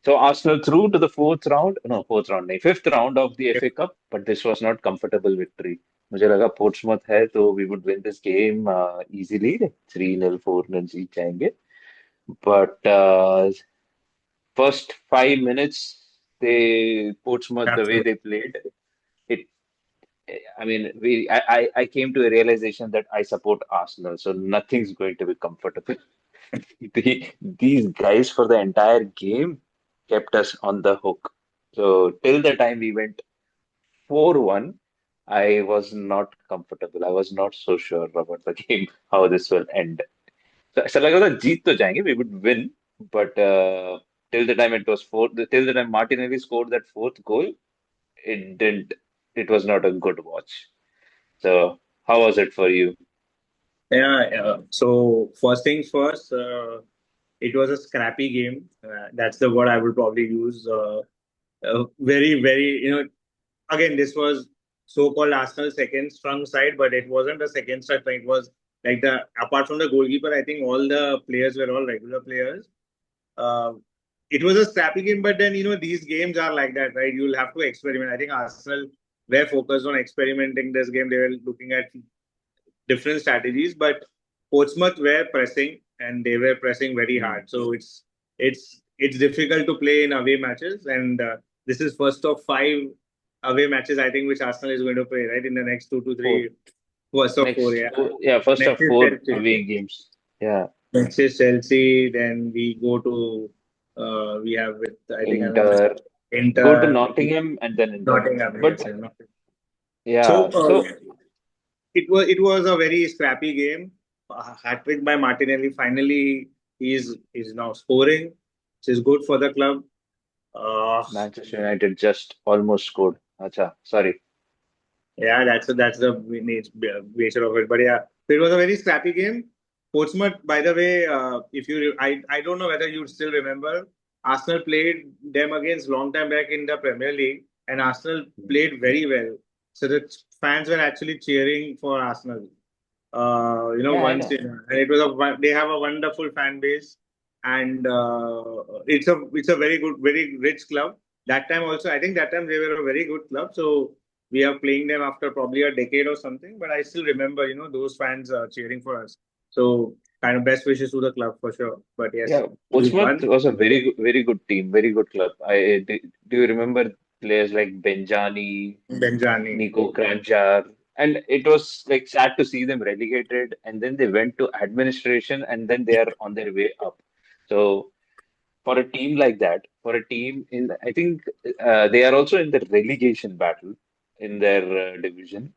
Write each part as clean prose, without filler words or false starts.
So Arsenal through to the fifth round of the FA Cup, but this was not comfortable victory. मुझे लगा पोर्ट्समouth है तो we would win this game easily, 3-0, 4-0 जीत जाएंगे. But first 5 minutes, Portsmouth, the way Absolutely. they played, it. I mean, I came to a realization that I support Arsenal, so nothing's going to be comfortable. These guys for the entire game kept us on the hook. So till the time we went 4-1, I was not comfortable. I was not so sure about the game, how this will end. So ऐसा लगा था जीत तो जाएंगे, we would win, but till the time it was till the time Martinelli scored that fourth goal, it didn't. It was not a good watch. So how was it for you? Yeah. So first things first, it was a scrappy game. That's the word I would probably use. Very, very, again, this was so-called Arsenal second strong side, but it wasn't a second strong side. It was like apart from the goalkeeper, I think all the players were all regular players. Uh, it was a scrappy game, but then, these games are like that, right? You'll have to experiment. I think Arsenal were focused on experimenting this game. They were looking at different strategies, but Portsmouth were pressing and they were pressing very Hmm. hard. So it's difficult to play in away matches, and this is first of five away matches I think which Arsenal is going to play right in the next two to Four. three. First of four, Next, yeah. yeah, first Next of is four Chelsea. away games. Yeah, Next is Chelsea. Then we go to we have with I think another Inter. Go to Inter, Nottingham and then Inter. Nottingham. But Yes, yeah, Nottingham. So yeah, so it was a very scrappy game. A hat trick by Martinelli. Finally, he's now scoring, which is good for the club. Uh, Manchester United just almost scored. Acha, sorry. yeah, that's the nature of it. But yeah, so it was a very scrappy game. Portsmouth, by the way, if you I don't know whether you still remember, Arsenal played them against long time back in the Premier League, and Arsenal played very well. So the fans were actually cheering for Arsenal. Yeah, I Once know. and it was they have a wonderful fan base, and it's a very good, very rich club. That time also, I think that time they were a very good club. So we are playing them after probably a decade or something. But I still remember, those fans cheering for us. So kind of best wishes to the club for sure. But yes, Yeah, we Portsmouth won. was a very good team, very good club. Do you remember players like Benjani, Benjani. Nico Kranjčar, and it was like sad to see them relegated, and then they went to administration, and then they are on their way up. So for a team like that, for a team in, I think they are also in the relegation battle in their division,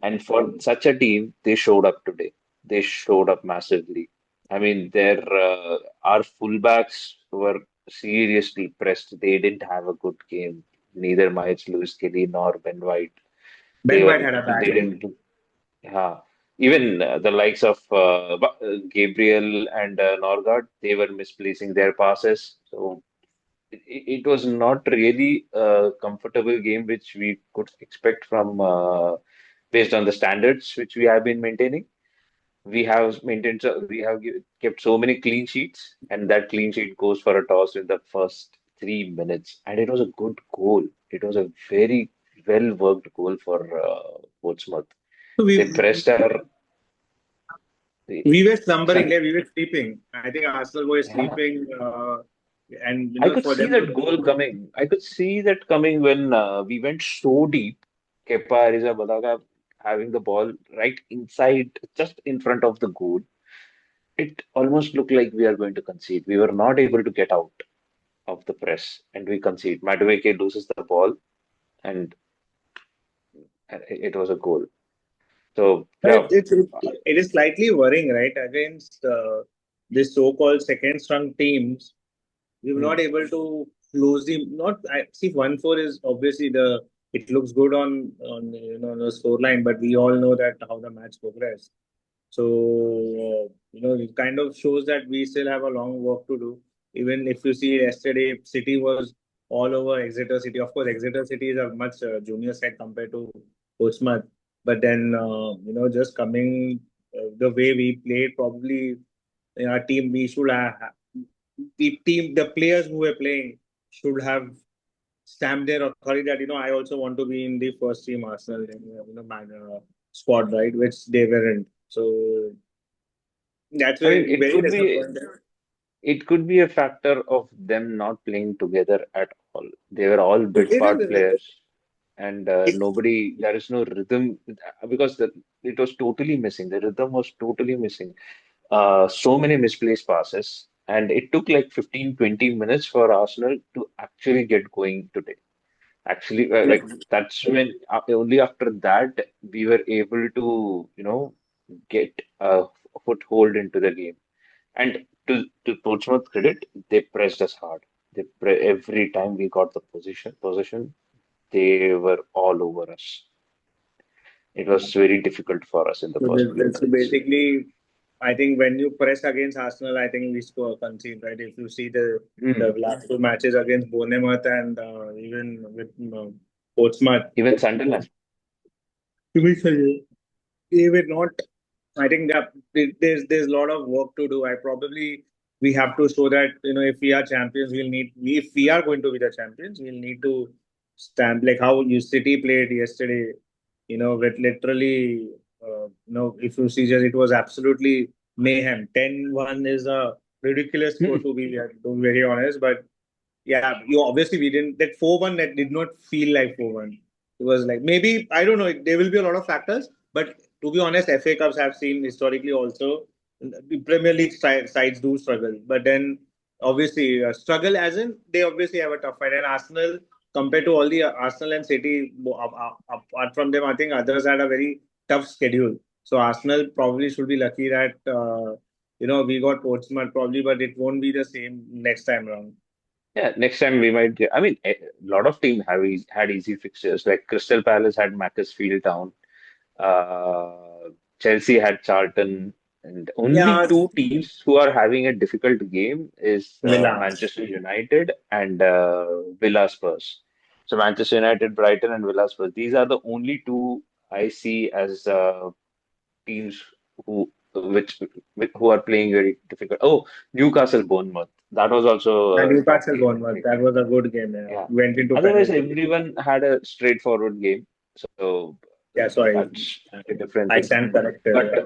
and for such a team, they showed up today. They showed up massively. I mean, our fullbacks were seriously pressed. They didn't have a good game. Neither Miles Lewis Kelly nor Ben White. Ben White had a They bad game. didn't do. Yeah. Even the likes of Gabriel and Norgard, they were misplacing their passes. So it was not really a comfortable game which we could expect from based on the standards which we have been maintaining. We have kept so many clean sheets, and that clean sheet goes for a toss in the first 3 minutes, and it was a good goal. It was a very well worked goal for Portsmouth. So They pressed our. we were slumbering, Sorry. we were sleeping. I think Arsenal were Yeah. sleeping, and I could for see them to that goal coming. I could see that coming when we went so deep. Kepa Arrizabalaga having the ball right inside, just in front of the goal. It almost looked like we are going to concede. We were not able to get out of the press, and we concede. Madueke loses the ball, and it was a goal. So yeah, it is slightly worrying, right? Against this so-called second-strong teams, we were hmm, not able to close the. Not I see 1-4 is obviously the. It looks good on the scoreline, but we all know that how the match progressed. So it kind of shows that we still have a long work to do. Even if you see yesterday, City was all over Exeter City. Of course, Exeter City is a much junior side compared to Portsmouth. But then just coming the way we played, probably in our team we should have. the players who were playing should have stamped their authority that I also want to be in the first team Arsenal squad, right? Which they weren't. So that's I mean, very very disappointing. it could be a factor of them not playing together at all. They were all bit It part is. players, and It, nobody. There is no rhythm because it was totally missing. The rhythm was totally missing. So many misplaced passes, and it took like 15-20 minutes for Arsenal to actually get going today. Actually, like that's when only after that we were able to, get a foothold into the game. And to Portsmouth credit, they pressed us hard. Every time we got the position, they were all over us. It was very difficult for us in the So, first few so minutes. basically, I think when you press against Arsenal, I think we score concede, right? If you see the Hmm. last two matches against Bournemouth and even with Portsmouth, Even Sunderland. to be fair, they were not. I think that there's a lot of work to do. I probably we have to show that if we are champions, if we are going to be the champions, we'll need to stand like how you City played yesterday. With literally, if you see just it was absolutely mayhem. 10-1 is a ridiculous score to be very honest, but yeah, obviously we didn't that 4-1 that did not feel like 4-1. It was like maybe I don't know. There will be a lot of factors, but to be honest, FA Cups have seen historically also the Premier League sides do struggle, but then obviously struggle as in they obviously have a tough fight. And Arsenal compared to all the Arsenal and City, apart from them, I think others had a very tough schedule. So Arsenal probably should be lucky that we got Portsmouth probably, but it won't be the same next time around. Yeah, next time we might. I mean, a lot of teams had easy fixtures. Like Crystal Palace had Macclesfield Town. Chelsea had Charlton, and only Yeah, two teams who are having a difficult game is Villa. Manchester United and Villa Spurs. So Manchester United, Brighton, and Villa Spurs. These are the only two I see as teams who who are playing very difficult. Oh, Newcastle, Bournemouth. That was also And a tough Newcastle game. Bournemouth. That was a good game. Yeah. Yeah. Went into Otherwise, penalty. everyone had a straightforward game. So Yeah, sorry. that's a different I thing. stand corrected. But Yeah.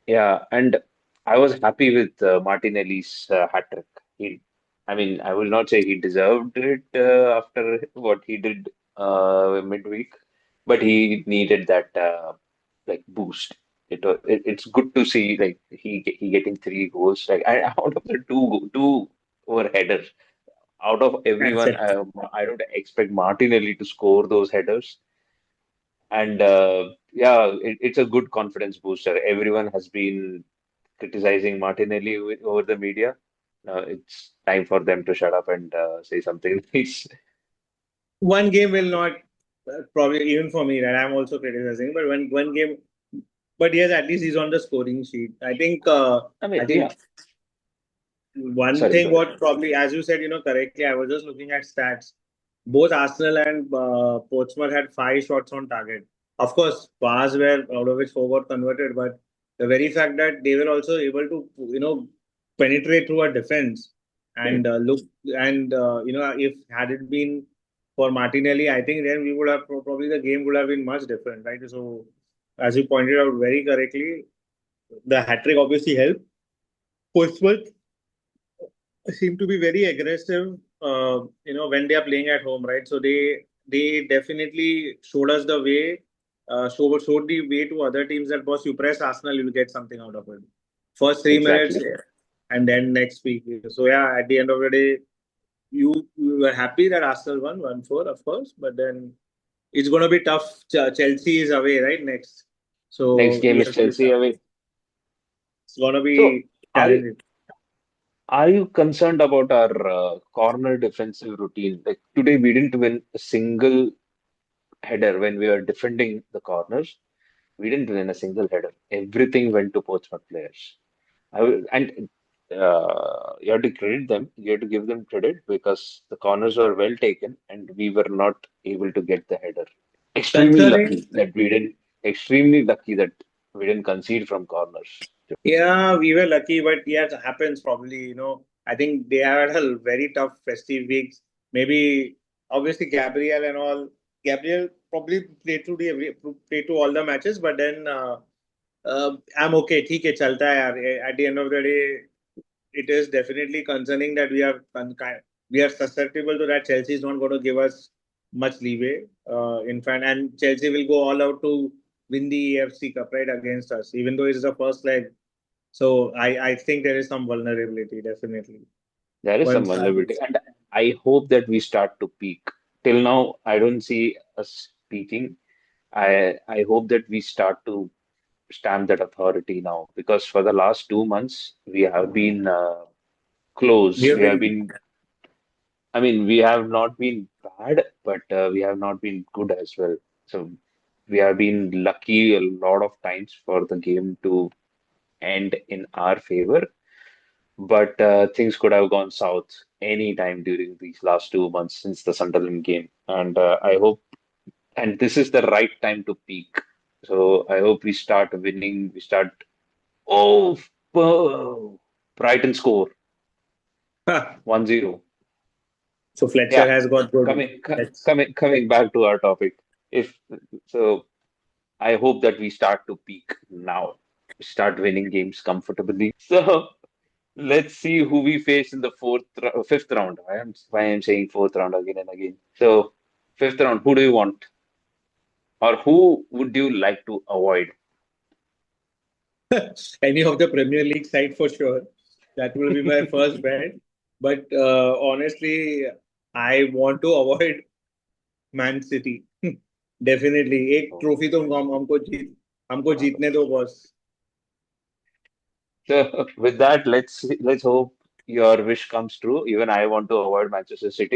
yeah, and I was happy with Martinelli's hat trick. I mean, I will not say he deserved it after what he did midweek, but he needed that like boost. It's good to see like he getting 3 goals. Like out of the two over headers, out of That's everyone, it. I don't expect Martinelli to score those headers. And yeah, it's a good confidence booster. Everyone has been criticizing Martinelli over the media. Now it's time for them to shut up and say something nice. One game will not probably even for me that I'm also criticizing, but one game. But yes, at least he's on the scoring sheet. I think. I I mean, think yeah. one Sorry, go thing ahead. what probably, as you said, correctly, I was just looking at stats. Both Arsenal and Portsmouth had 5 shots on target. Of course, pass were out of which 4 got converted, but the very fact that they were also able to, penetrate through a defense Hmm. and look and if had it been for Martinelli, I think then we would have probably the game would have been much different, right? So, as you pointed out very correctly, the hat trick obviously helped. Portsmouth seem to be very aggressive, when they are playing at home, right? So they definitely showed us the way, showed the way to other teams that boss, you press Arsenal, you'll get something out of it. First 3 minutes, Exactly. yeah, and then next week. So yeah, at the end of the day, you were happy that Arsenal won 1-4, of course, but then it's going to be tough. Chelsea is away, right? Next, Next so game is yes, Chelsea away. it's going to So be are you challenging. are you concerned about our corner defensive routine? Like today, we didn't win a single header when we were defending the corners. We didn't win a single header. Everything went to Portsmouth players. And you have to credit them. You have to give them credit because the corners were well taken, and we were not able to get the header. Extremely Concerning. lucky that we didn't. Extremely lucky that we didn't concede from corners. Yeah, we were lucky, but yeah, it happens probably. I think they have had a very tough festive weeks. Maybe obviously Gabriel and all. Gabriel probably played through all the matches, but then I'm okay. ठीक है चलता है यार. At the end of the day, it is definitely concerning that we are susceptible to that. Chelsea is not going to give us much leeway. In fact, and Chelsea will go all out to win the AFC Cup right against us, even though it's the first leg. So I think there is some vulnerability definitely. There is some Once vulnerability, and I hope that we start to peak. Till now, I don't see us peaking. I hope that we start to stamp that authority now, because for the last 2 months we have been we close. have We have been been, I mean, we have not been bad, but we have not been good as well. So we have been lucky a lot of times for the game to end in our favor, but things could have gone south any time during these last 2 months since the Sunderland game. And I hope, and this is the right time to peak. So I hope we start winning. We start, oh, Brighton score 1-0. so Fletcher Yeah, has got good. That's coming back to our topic. If so, I hope that we start to peak now, start winning games comfortably. So let's see who we face in the fifth round. Why I'm saying fourth round again and again. So fifth round, who do you want, or who would you like to avoid? any of the Premier League side for sure. That will be my first bet. But honestly, I want to avoid man city definitely एक Oh. Trophy तो हमको जीतने दो boss So with that, let's hope your wish comes true. Even I want to avoid Manchester City.